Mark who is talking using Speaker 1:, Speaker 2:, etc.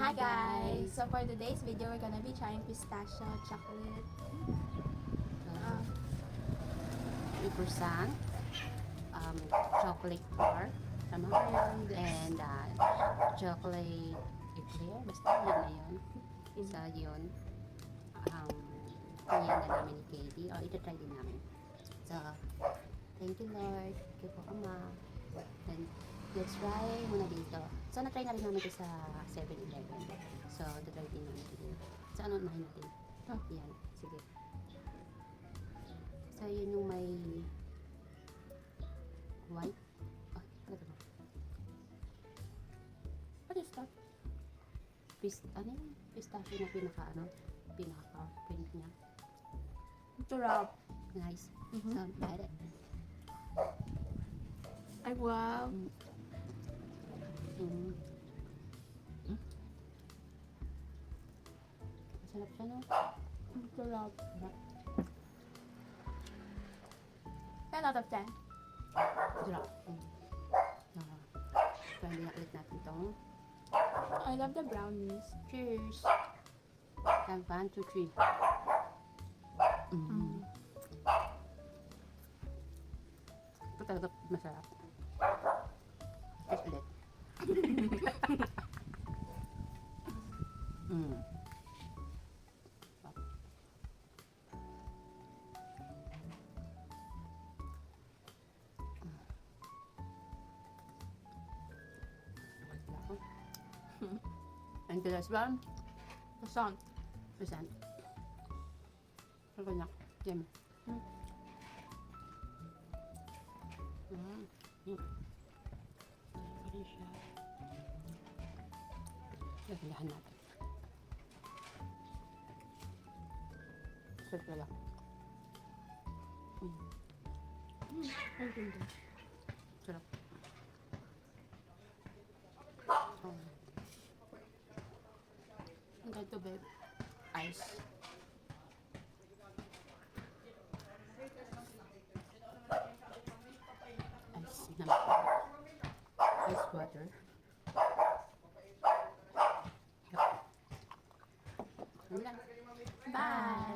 Speaker 1: Hi guys! So for today's video, we're gonna be trying pistachio chocolate. Uh,
Speaker 2: 3% chocolate bar. Tama? And chocolate eclair. Basta yun na yun. Isa yun. Kanyanda namin ni Katie. O, ito-try din namin. So, thank you Lord. Thank you po Ama. And let's try muna dito. So, na-try na rin namin ito sa 7-Eleven. So, na-try din namin ito dito. So, ano unahin natin? Yan. Sige. So, yun yung may white. Ah, ano ba?
Speaker 1: what is that?
Speaker 2: Ano yung pistachio na pinaka-print niya?
Speaker 1: Sarap.
Speaker 2: Nice.
Speaker 1: Mhm.
Speaker 2: So, try it.
Speaker 1: Ay, wow.
Speaker 2: Masarap siya, no?
Speaker 1: Sarap.
Speaker 2: Sarap.
Speaker 1: 10 out of 10.
Speaker 2: Sarap. Try din ulit natin itong
Speaker 1: I love the brownies. Cheers.
Speaker 2: 1, 2, 3. Ito talaga masarap. Taste ulit. And the last one,
Speaker 1: The sound.
Speaker 2: present. Ano kanya? Yan. Ano siya? Lagyan natin. Sarap talaga.
Speaker 1: Ang ganda.
Speaker 2: Sarap. Ang ganito, babe. Ice. Ice naman. Ice water. Yun lang.
Speaker 1: Bye!